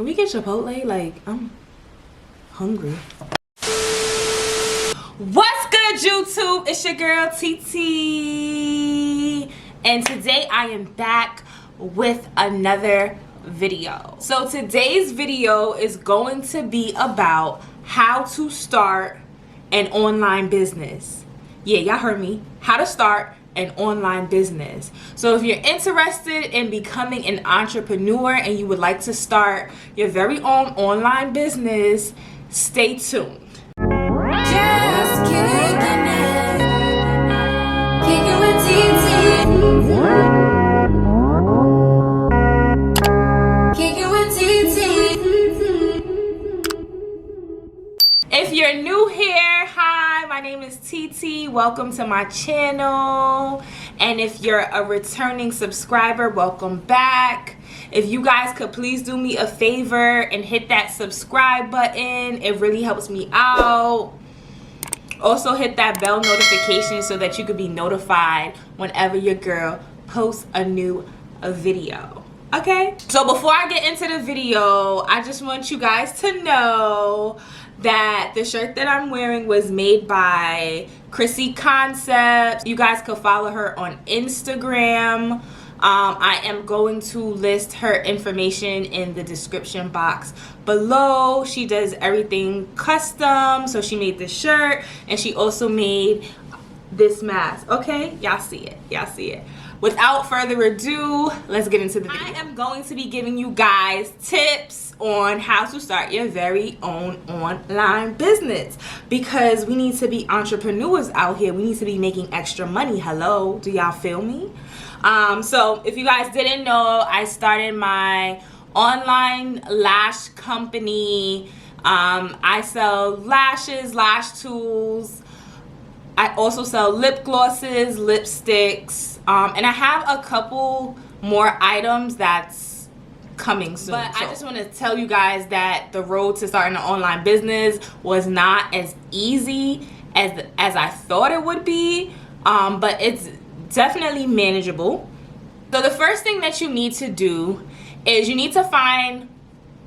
Can we get Chipotle? Like, I'm hungry. What's good, YouTube? It's your girl TT, and today I am back with another video. So today's video is going to be about how to start an online business. Yeah, y'all heard me. How to start an online business. So if you're interested in becoming an entrepreneur and you would like to start your very own online business, stay tuned. Just kicking it, kicking with TT, kicking with TT. If you're new here, hi, my name is TT. Welcome to my channel. And if you're a returning subscriber, welcome back. If you guys could please do me a favor and hit that subscribe button, it really helps me out. Also hit that bell notification so that you could be notified whenever your girl posts a new video. Okay? So before I get into the video, I just want you guys to know that the shirt that I'm wearing was made by Chrissy Concepts. You guys could follow her on Instagram. I am going to list her information in the description box below. She does everything custom. So she made this shirt and she also made this mask. Okay, y'all see it. Y'all see it. Without further ado, let's get into the video. I am going to be giving you guys tips on how to start your very own online business, because we need to be entrepreneurs out here. We need to be making extra money. Hello, do y'all feel me? So if you guys didn't know, I started my online lash company. I sell lashes, lash tools. I also sell lip glosses, lipsticks, and I have a couple more items that's coming soon. But I just want to tell you guys that the road to starting an online business was not as easy as I thought it would be, but it's definitely manageable. So the first thing that you need to do is you need to find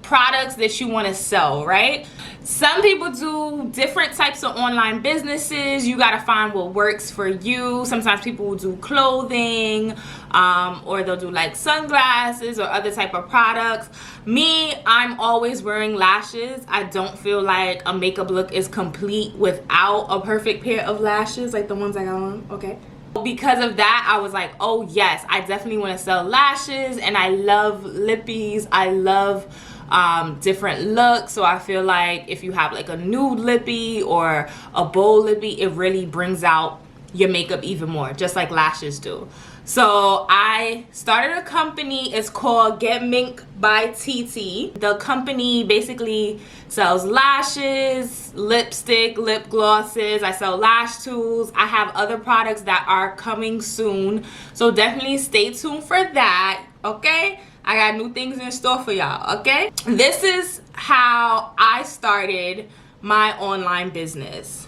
products that you want to sell, right? Some people do different types of online businesses. You got to find what works for you. Sometimes people will do clothing, or they'll do like sunglasses or other type of products. Me, I'm always wearing lashes. I don't feel like a makeup look is complete without a perfect pair of lashes like the ones I got on, okay? Because of that, I was like, oh yes, I definitely want to sell lashes, and I love lippies. I love different looks. So I feel like if you have like a nude lippy or a bold lippy, it really brings out your makeup even more, just like lashes do. So I started a company. It's called Get Mink by TT. The company basically sells lashes, lipstick, lip glosses. I sell lash tools. I have other products that are coming soon, so definitely stay tuned for that, okay? I got new things in store for y'all, okay? This is how I started my online business.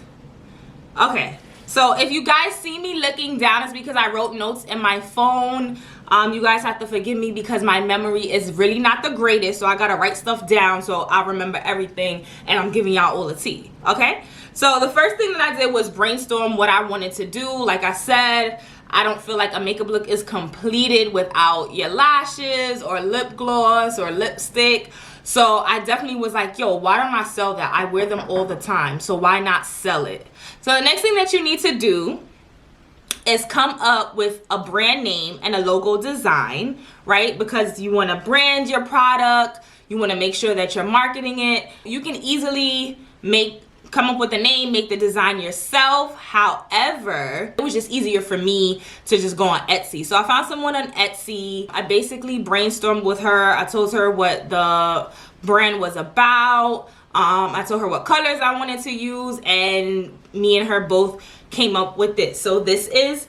Okay, so if you guys see me looking down, it's because I wrote notes in my phone. You guys have to forgive me because my memory is really not the greatest, so I gotta write stuff down so I remember everything, and I'm giving y'all all the tea, okay? So the first thing that I did was brainstorm what I wanted to do. Like I said, I don't feel like a makeup look is completed without your lashes or lip gloss or lipstick. So I definitely was like, yo, why don't I sell that? I wear them all the time, so why not sell it? So the next thing that you need to do is come up with a brand name and a logo design, right? Because you want to brand your product. You want to make sure that you're marketing it. You can easily come up with a name, make the design yourself. However, it was just easier for me to just go on Etsy. So I found someone on Etsy. I basically brainstormed with her. I told her what the brand was about. I told her what colors I wanted to use, and me and her both came up with this. So this is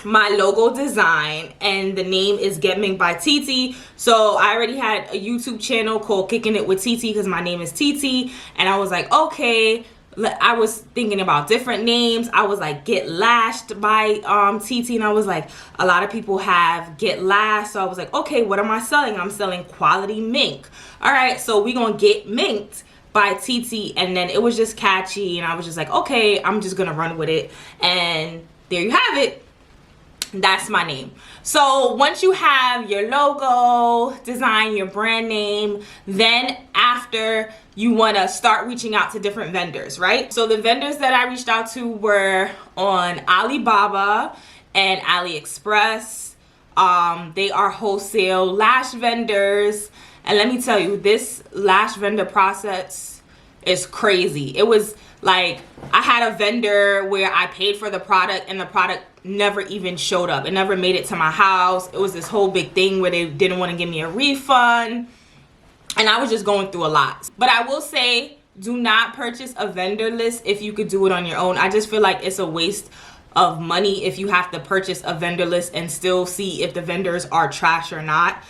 my logo design, and the name is Get Mink by TT. So I already had a YouTube channel called Kicking It with TT because my name is TT, and I was like, okay, I was thinking about different names. I was like, Get Lashed by TT, and I was like, a lot of people have Get Lashed, so I was like, okay, what am I selling? I'm selling Quality Mink. All right, so we gonna Get Minked by TT, and then it was just catchy, and I was just like, okay, I'm just gonna run with it, and there you have it. That's my name. So once you have your logo design, your brand name, then after you want to start reaching out to different vendors, right? So the vendors that I reached out to were on Alibaba and AliExpress. They are wholesale lash vendors, and let me tell you, this lash vendor process is crazy. It was like, I had a vendor where I paid for the product and the product never even showed up. It never made it to my house. It was this whole big thing where they didn't want to give me a refund, and I was just going through a lot. But I will say, do not purchase a vendor list if you could do it on your own. I just feel like it's a waste of money if you have to purchase a vendor list and still see if the vendors are trash or not.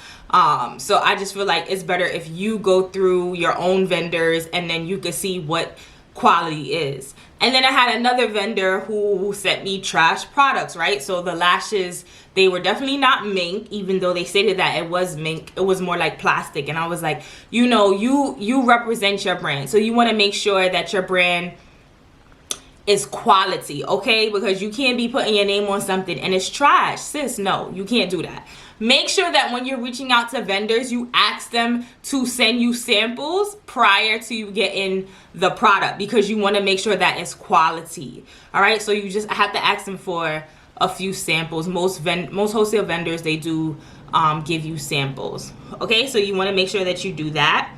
So I just feel like it's better if you go through your own vendors and then you can see what quality is. And then I had another vendor who sent me trash products, right? So the lashes, they were definitely not mink, even though they stated that it was mink. It was more like plastic. And I was like, you know, you represent your brand, so you want to make sure that your brand is quality, okay? Because you can't be putting your name on something and it's trash. Sis, no, you can't do that. Make sure that when you're reaching out to vendors, you ask them to send you samples prior to you getting the product, because you want to make sure that it's quality. All right, so you just have to ask them for a few samples. Most wholesale vendors, they do give you samples. Okay, so you want to make sure that you do that.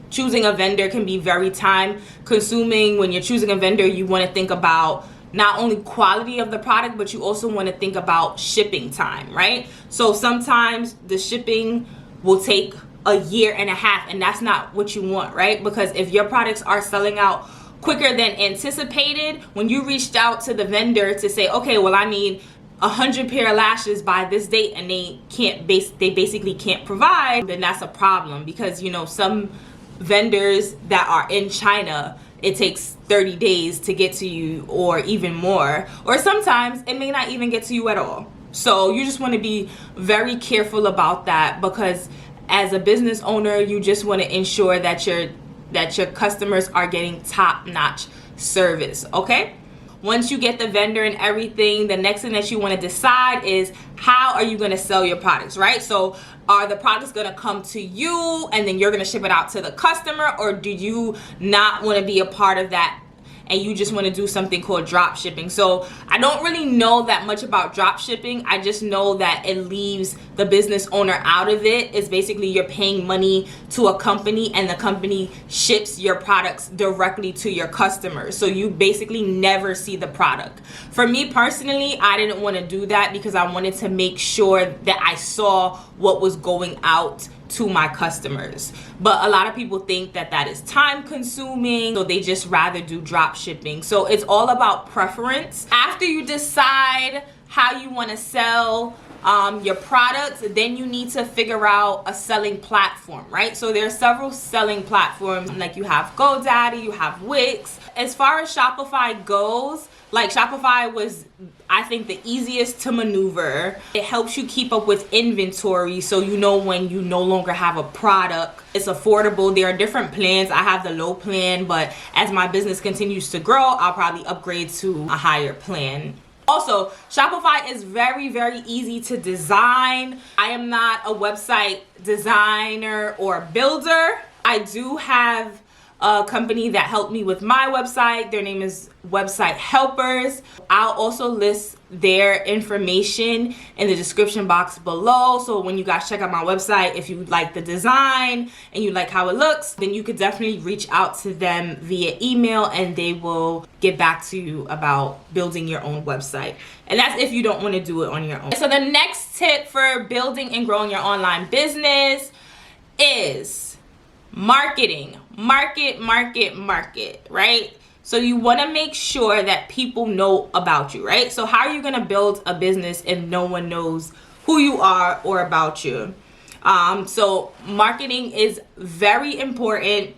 Choosing a vendor can be very time consuming. When you're choosing a vendor, you want to think about not only quality of the product, but you also want to think about shipping time, right? So sometimes the shipping will take a year and a half, and that's not what you want, right? Because if your products are selling out quicker than anticipated, when you reached out to the vendor to say, okay, well, I need 100 pair of lashes by this date, and they basically can't provide, then that's a problem. Because, you know, some vendors that are in China, it takes 30 days to get to you, or even more, or sometimes it may not even get to you at all. So you just want to be very careful about that, because as a business owner, you just want to ensure that your customers are getting top-notch service. Okay, once you get the vendor and everything, the next thing that you want to decide is, how are you going to sell your products, right? So are the products going to come to you and then you're going to ship it out to the customer, or do you not want to be a part of that and you just want to do something called drop shipping? So I don't really know that much about drop shipping. I just know that it leaves the business owner out of it. It's basically you're paying money to a company and the company ships your products directly to your customers. So you basically never see the product. For me personally, I didn't want to do that because I wanted to make sure that I saw what was going out to my customers. But a lot of people think that that is time consuming, so they just rather do drop shipping. So it's all about preference. After you decide how you want to sell your products, then you need to figure out a selling platform, right? So there are several selling platforms, like you have GoDaddy, you have Wix. As far as Shopify goes, like Shopify was, I think, the easiest to maneuver. It helps you keep up with inventory, so you know when you no longer have a product. It's affordable. There are different plans. I have the low plan, but as my business continues to grow, I'll probably upgrade to a higher plan. Also, Shopify is very, very easy to design. I am not a website designer or builder. I do have a company that helped me with my website. Their name is Website Helpers. I'll also list their information in the description box below. So when you guys check out my website, if you like the design and you like how it looks, then you could definitely reach out to them via email and they will get back to you about building your own website. And that's if you don't want to do it on your own. So the next tip for building and growing your online business is marketing. Market, right? So you want to make sure that people know about you, right? So how are you going to build a business if no one knows who you are or about you? So marketing is very important.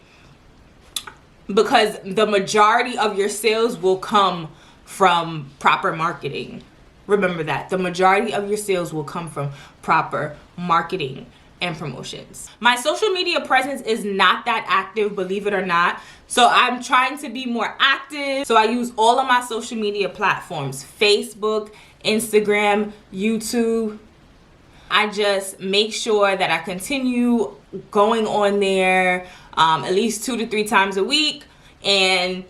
because the majority of your sales will come from proper marketing. Remember that. The majority of your sales will come from proper marketing and promotions. My social media presence is not that active, believe it or not. So I'm trying to be more active. So I use all of my social media platforms: Facebook, Instagram, YouTube. I just make sure that I continue going on there at least 2 to 3 times a week and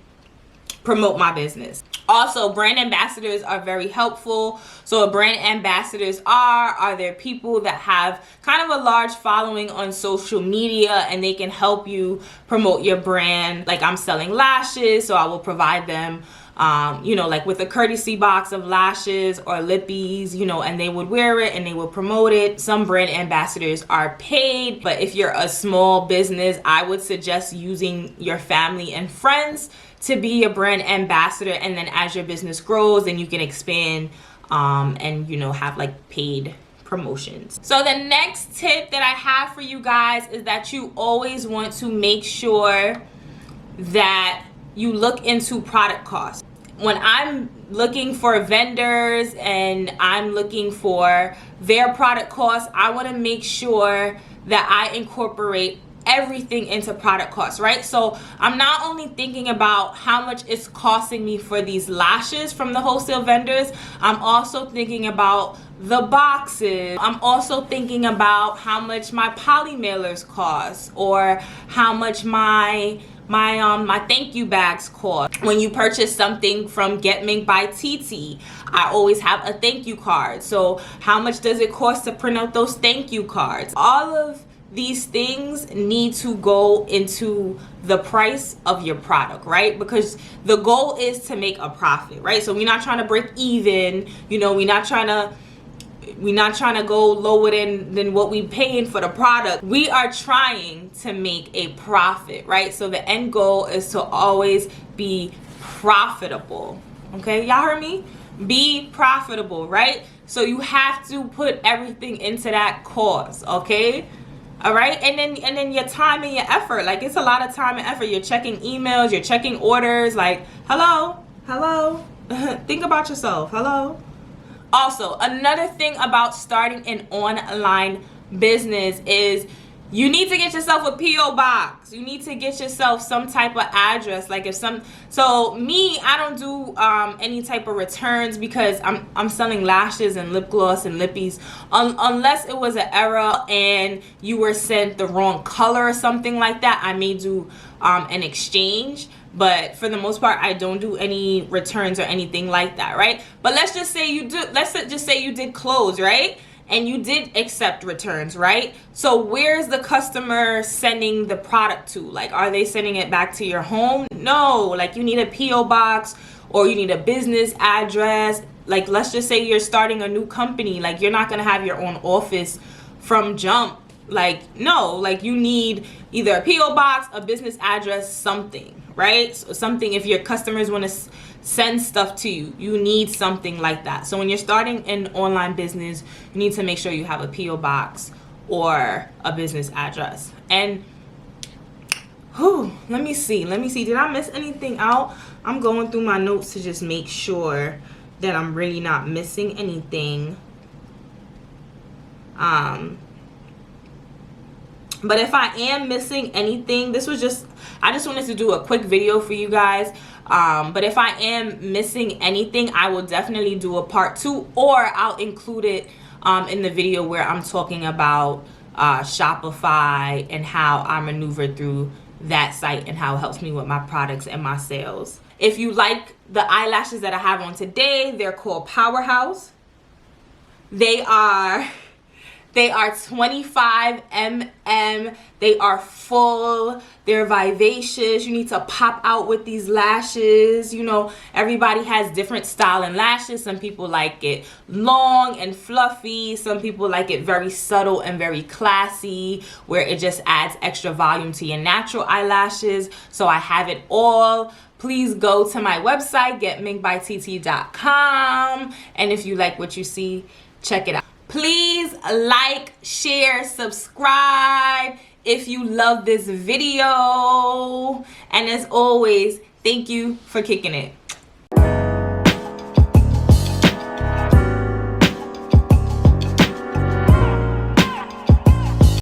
promote my business. Also, brand ambassadors are very helpful. So what brand ambassadors are there people that have kind of a large following on social media, and they can help you promote your brand. Like, I'm selling lashes, so I will provide them like with a courtesy box of lashes or lippies, and they would wear it and they would promote it. Some brand ambassadors are paid, but if you're a small business, I would suggest using your family and friends to be a brand ambassador, and then as your business grows, then you can expand and have like paid promotions. So the next tip that I have for you guys is that you always want to make sure that you look into product costs. When I'm looking for vendors and I'm looking for their product costs, I want to make sure that I incorporate everything into product costs, right? So I'm not only thinking about how much it's costing me for these lashes from the wholesale vendors, I'm also thinking about the boxes. I'm also thinking about how much my poly mailers cost, or how much my thank you bags cost. When you purchase something from Get Mink by TT, I always have a thank you card. So how much does it cost to print out those thank you cards? All of these things need to go into the price of your product, right? Because the goal is to make a profit, right? So we're not trying to break even, we're not trying to go lower than what we paying for the product. We are trying to make a profit, right? So the end goal is to always be profitable. Okay, y'all heard me? Be profitable, right? So you have to put everything into that cause, okay? All right, and then your time and your effort. Like, it's a lot of time and effort. You're checking emails, you're checking orders. Like, hello. Think about yourself. Hello. Also, another thing about starting an online business is you need to get yourself a P.O. box. You need to get yourself some type of address. Like, so me, I don't do any type of returns because I'm selling lashes and lip gloss and lippies. Unless it was an error and you were sent the wrong color or something like that, I may do an exchange. But for the most part, I don't do any returns or anything like that, right? But let's just say you do. Let's just say you did clothes, right? And you did accept returns, right? So where's the customer sending the product to? Like, are they sending it back to your home? No, like, you need a P.O. box, or you need a business address. Like, let's just say you're starting a new company. Like, you're not gonna have your own office from jump. Like, no, like, you need either a P.O. box, a business address, something, right? So something, if your customers want to send stuff to you, you need something like that. So when you're starting an online business, you need to make sure you have a P.O. box or a business address. And let me see, did I miss anything out? I'm going through my notes to just make sure that I'm really not missing anything. But if I am missing anything, I just wanted to do a quick video for you guys. But if I am missing anything, I will definitely do a part 2, or I'll include it in the video where I'm talking about Shopify and how I maneuver through that site and how it helps me with my products and my sales. If you like the eyelashes that I have on today, they're called Powerhouse. They are 25 mm. They are full. They're vivacious. You need to pop out with these lashes. Everybody has different style and lashes. Some people like it long and fluffy. Some people like it very subtle and very classy, where it just adds extra volume to your natural eyelashes. So I have it all. Please go to my website, getminkbytt.com. And if you like what you see, check it out. Please like, share, subscribe if you love this video. And as always, thank you for kicking it.